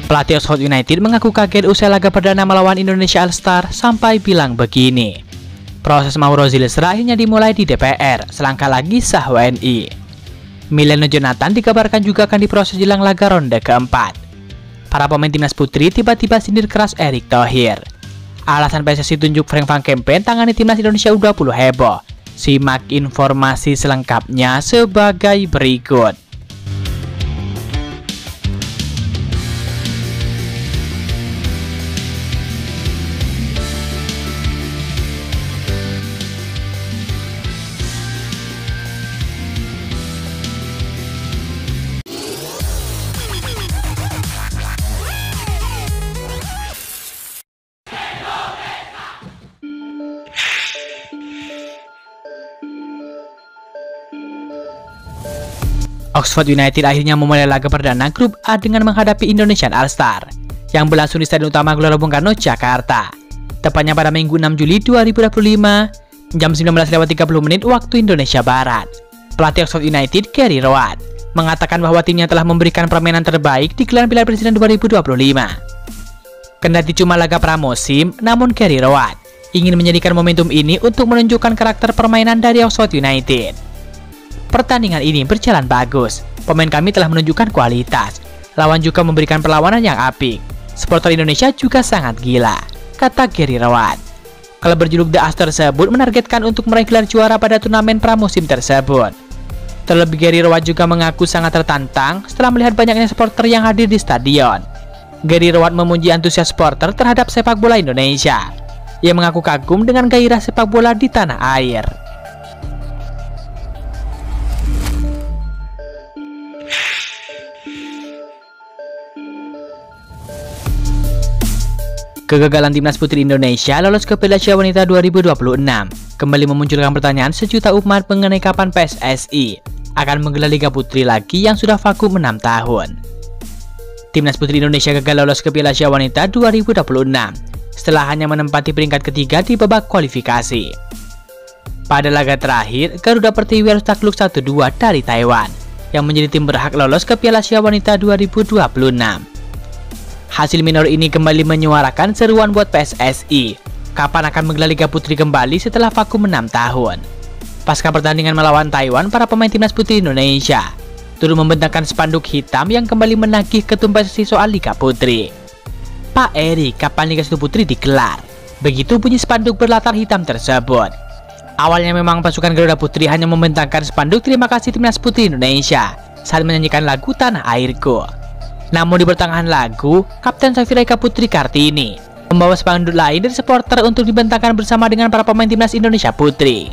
Pelatih Oxford United mengaku kaget usai laga perdana melawan Indonesia All-Star sampai bilang begini. Proses Mauro Zilstra akhirnya dimulai di DPR, selangkah lagi sah WNI. Mileno Jonathan dikabarkan juga akan diproses jelang laga ronde keempat. Para pemain timnas putri tiba-tiba sindir keras Erick Thohir. Alasan PSSI tunjuk Frank Van Kempen tangani timnas Indonesia U20 heboh. Simak informasi selengkapnya sebagai berikut. Oxford United akhirnya memulai laga perdana grup A dengan menghadapi Indonesian All-Star yang berlangsung di Stadion Utama Gelora Bung Karno, Jakarta. Tepatnya pada Minggu 6 Juli 2025 jam 19.30 waktu Indonesia Barat. Pelatih Oxford United, Gary Rowett, mengatakan bahwa timnya telah memberikan permainan terbaik di gelar Piala Presiden 2025. Kendati cuma laga pramusim, namun Gary Rowett ingin menjadikan momentum ini untuk menunjukkan karakter permainan dari Oxford United. Pertandingan ini berjalan bagus. Pemain kami telah menunjukkan kualitas. Lawan juga memberikan perlawanan yang apik. Supporter Indonesia juga sangat gila, kata Gary Rowett. Klub berjuluk The A's tersebut menargetkan untuk meraih gelar juara pada turnamen pramusim tersebut. Terlebih Gary Rowett juga mengaku sangat tertantang setelah melihat banyaknya supporter yang hadir di stadion. Gary Rowett memuji antusias supporter terhadap sepak bola Indonesia. Ia mengaku kagum dengan gairah sepak bola di tanah air. Kegagalan timnas putri Indonesia lolos ke Piala Asia Wanita 2026 kembali memunculkan pertanyaan sejuta umat mengenai kapan PSSI akan menggelar Liga Putri lagi yang sudah vakum 6 tahun. Timnas putri Indonesia gagal lolos ke Piala Asia Wanita 2026 setelah hanya menempati peringkat ketiga di babak kualifikasi. Pada laga terakhir, Garuda Pertiwi harus takluk 1-2 dari Taiwan yang menjadi tim berhak lolos ke Piala Asia Wanita 2026. Hasil minor ini kembali menyuarakan seruan buat PSSI. Kapan akan menggelar Liga Putri kembali setelah vakum 6 tahun? Pasca pertandingan melawan Taiwan, para pemain timnas putri Indonesia turut membentangkan spanduk hitam yang kembali menagih ketum PSSI soal Liga Putri. Pak Eri, kapan Liga 1 Putri digelar? Begitu bunyi spanduk berlatar hitam tersebut. Awalnya memang pasukan Garuda Putri hanya membentangkan spanduk terima kasih timnas putri Indonesia saat menyanyikan lagu Tanah Airku. Namun di pertengahan lagu, Kapten Safira Eka Putri Kartini membawa spanduk lain dari supporter untuk dibentangkan bersama dengan para pemain timnas Indonesia Putri.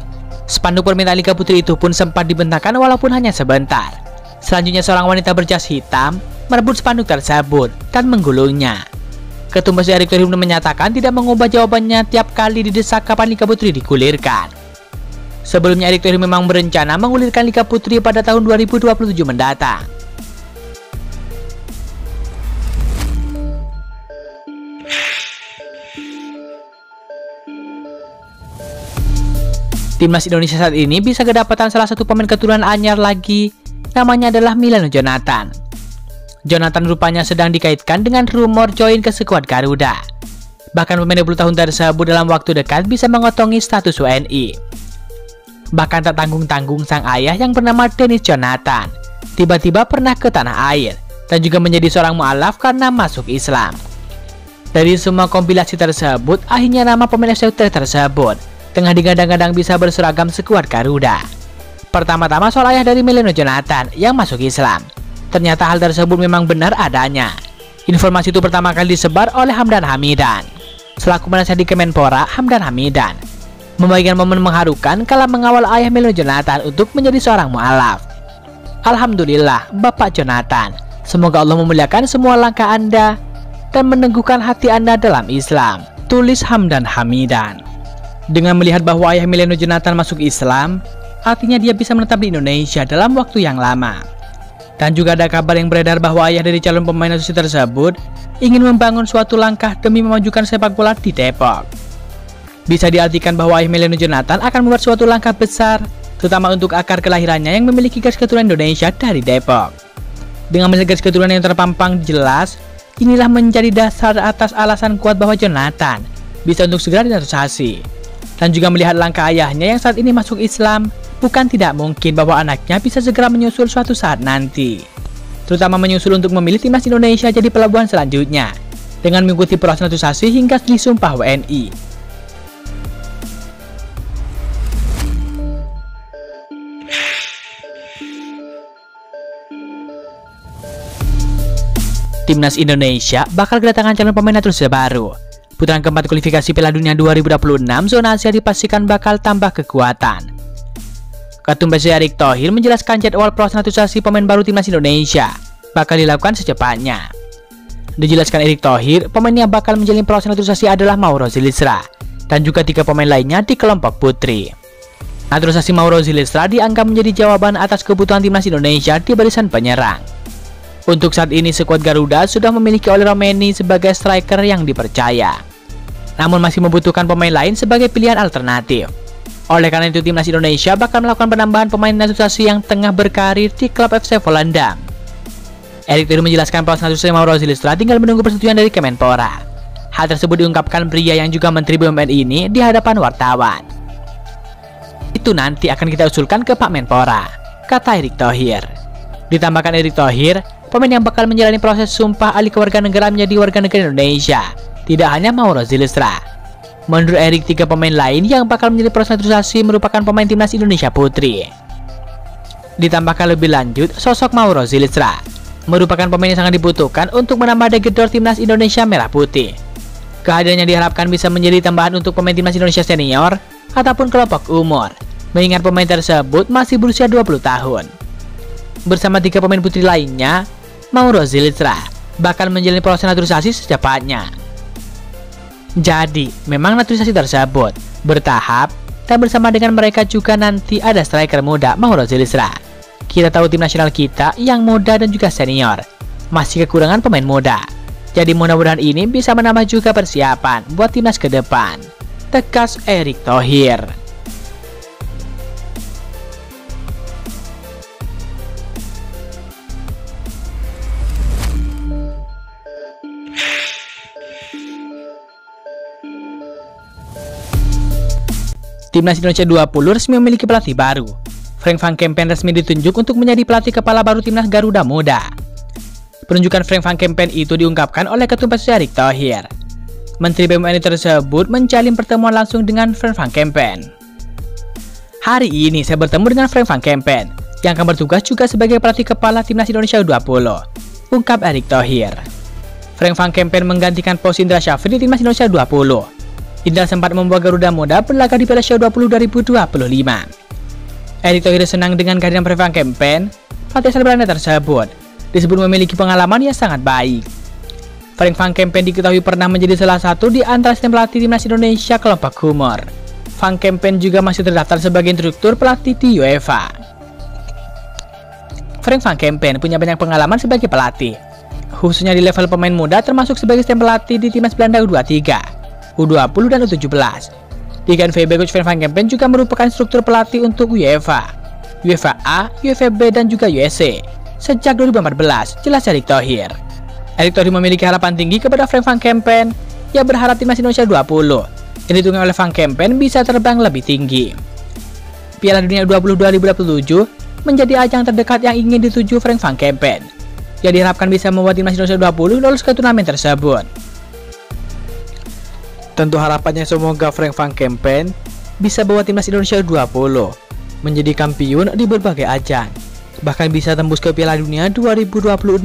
Spanduk permintaan Liga Putri itu pun sempat dibentangkan walaupun hanya sebentar. Selanjutnya seorang wanita berjas hitam merebut spanduk tersebut dan menggulungnya. Ketum PSSI Erick Thohir menyatakan tidak mengubah jawabannya tiap kali didesak kapan Liga Putri digulirkan. Sebelumnya Erick Thohir memang berencana menggulirkan Liga Putri pada tahun 2027 mendatang. Timnas Indonesia saat ini bisa kedapatan salah satu pemain keturunan anyar lagi, namanya adalah Mileno Jonathan. Jonathan rupanya sedang dikaitkan dengan rumor join ke skuad Garuda. Bahkan pemain 20 tahun tersebut dalam waktu dekat bisa mengotongi status WNI. Bahkan tak tanggung-tanggung sang ayah yang bernama Dennis Jonathan tiba-tiba pernah ke tanah air dan juga menjadi seorang mu'alaf karena masuk Islam. Dari semua kompilasi tersebut, akhirnya nama pemain FC tersebut tengah digadang-gadang bisa berseragam skuad Garuda. Pertama-tama soal ayah dari Mileno Jonathan yang masuk Islam. Ternyata hal tersebut memang benar adanya. Informasi itu pertama kali disebar oleh Hamdan Hamidan. Selaku penasihat di Kemenpora, Hamdan Hamidan membagikan momen mengharukan kala mengawal ayah Mileno Jonathan untuk menjadi seorang mu'alaf. Alhamdulillah, Bapak Jonathan. Semoga Allah memuliakan semua langkah Anda dan meneguhkan hati Anda dalam Islam, tulis Hamdan Hamidan. Dengan melihat bahwa ayah Mileno Jonathan masuk Islam, artinya dia bisa menetap di Indonesia dalam waktu yang lama. Dan juga ada kabar yang beredar bahwa ayah dari calon pemain asosiasi tersebut ingin membangun suatu langkah demi memajukan sepak bola di Depok. Bisa diartikan bahwa ayah Mileno Jonathan akan membuat suatu langkah besar, terutama untuk akar kelahirannya yang memiliki garis keturunan Indonesia dari Depok. Dengan garis keturunan yang terpampang jelas, Inilah menjadi dasar atas alasan kuat bahwa Jonathan bisa untuk segera dinaturalisasi. Dan juga melihat langkah ayahnya yang saat ini masuk Islam, bukan tidak mungkin bahwa anaknya bisa segera menyusul suatu saat nanti. Terutama menyusul untuk memilih timnas Indonesia jadi pelabuhan selanjutnya, dengan mengikuti proses naturalisasi hingga disumpah WNI. Timnas Indonesia bakal kedatangan calon pemain naturalisasi baru. Putaran keempat kualifikasi Piala Dunia 2026 zona Asia dipastikan bakal tambah kekuatan. Ketum PSSI Erick Thohir menjelaskan jadwal proses naturalisasi pemain baru timnas Indonesia bakal dilakukan secepatnya. Dijelaskan Erick Thohir, pemain yang bakal menjalani proses naturalisasi adalah Mauro Zylstra dan juga 3 pemain lainnya di kelompok putri. Naturalisasi Mauro Zylstra dianggap menjadi jawaban atas kebutuhan timnas Indonesia di barisan penyerang. Untuk saat ini skuad Garuda sudah memiliki Oli Romeni sebagai striker yang dipercaya, namun masih membutuhkan pemain lain sebagai pilihan alternatif. Oleh karena itu timnas Indonesia bakal melakukan penambahan pemain naturalisasi yang tengah berkarir di klub FC Volendam. Erick Thohir menjelaskan proses naturalisasi Mauro Zylstra tinggal menunggu persetujuan dari Kemenpora. Hal tersebut diungkapkan pria yang juga Menteri BUMN ini di hadapan wartawan. Itu nanti akan kita usulkan ke Pak Menpora, kata Erick Thohir. Ditambahkan Erick Thohir, pemain yang bakal menjalani proses sumpah alih kewarganegaraan menjadi warga negara Indonesia tidak hanya Mauro Zylstra. Menurut Erick, 3 pemain lain yang bakal menjadi proses naturalisasi merupakan pemain timnas Indonesia putri. Ditambahkan lebih lanjut, sosok Mauro Zylstra merupakan pemain yang sangat dibutuhkan untuk menambah gedor timnas Indonesia merah putih. Kehadirannya diharapkan bisa menjadi tambahan untuk pemain timnas Indonesia senior ataupun kelompok umur, mengingat pemain tersebut masih berusia 20 tahun. Bersama 3 pemain putri lainnya, Mauro Zylstra bakal menjalani proses naturalisasi secepatnya. Jadi, memang naturalisasi tersebut bertahap dan bersama dengan mereka juga nanti ada striker muda Mauro Zylstra. Kita tahu tim nasional kita yang muda dan juga senior masih kekurangan pemain muda. Jadi mudah-mudahan ini bisa menambah juga persiapan buat timnas ke depan, tegas Erick Thohir. Timnas Indonesia 20 resmi memiliki pelatih baru. Frank Van Kempen resmi ditunjuk untuk menjadi pelatih kepala baru timnas Garuda Muda. Penunjukan Frank Van Kempen itu diungkapkan oleh Ketum PSSI Erick Thohir. Menteri BUMN tersebut menjalin pertemuan langsung dengan Frank Van Kempen. Hari ini saya bertemu dengan Frank Van Kempen yang akan bertugas juga sebagai pelatih kepala timnas Indonesia 20, ungkap Erick Thohir. Frank Van Kempen menggantikan posisi Indra Syafri di timnas Indonesia 20. Indra sempat membawa Garuda Muda berlaga di Piala Asia 20 2025. Erick Thohir senang dengan kehadiran Frank Van Kempen. Pelatih asal Belanda tersebut disebut memiliki pengalaman yang sangat baik. Frank Van Kempen diketahui pernah menjadi salah satu di antara sistem pelatih timnas Indonesia kelompok umur. Van Kempen juga masih terdaftar sebagai instruktur pelatih di UEFA. Frank Van Kempen punya banyak pengalaman sebagai pelatih, khususnya di level pemain muda termasuk sebagai sistem pelatih di timnas Belanda U23. U20 dan U17. Di KNVB, Coach Frank Van Kempen juga merupakan struktur pelatih untuk UEFA, UEFA A, UEFA B, dan juga USC sejak 2014, jelas Erick Thohir. Erick Thohir memiliki harapan tinggi kepada Frank Van Kempen yang berharap timnas Indonesia 20 yang ditunggu oleh Van Kempen bisa terbang lebih tinggi. Piala Dunia 2027 menjadi ajang terdekat yang ingin dituju Frank Van Kempen, yang diharapkan bisa membuat timnas Indonesia 20 lolos ke turnamen tersebut. Tentu harapannya semoga Frank Van Kempen bisa bawa timnas Indonesia 20 menjadi kampiun di berbagai ajang, bahkan bisa tembus ke Piala Dunia 2026.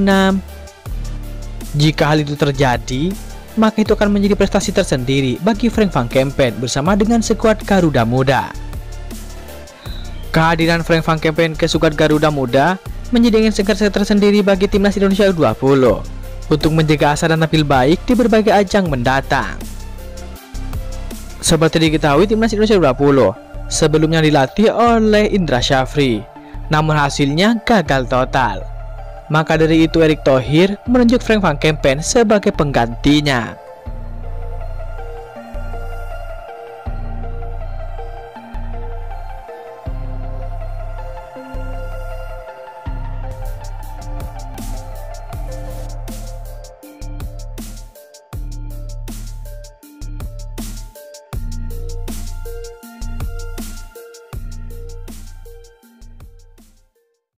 Jika hal itu terjadi, maka itu akan menjadi prestasi tersendiri bagi Frank Van Kempen bersama dengan skuad Garuda Muda. Kehadiran Frank Van Kempen ke skuad Garuda Muda menjadi angin segar tersendiri bagi timnas Indonesia 20 untuk menjaga asa dan tampil baik di berbagai ajang mendatang. Seperti diketahui, timnas Indonesia 20 sebelumnya dilatih oleh Indra Syafri, namun hasilnya gagal total. Maka dari itu Erick Thohir menunjuk Frank Van Kempen sebagai penggantinya.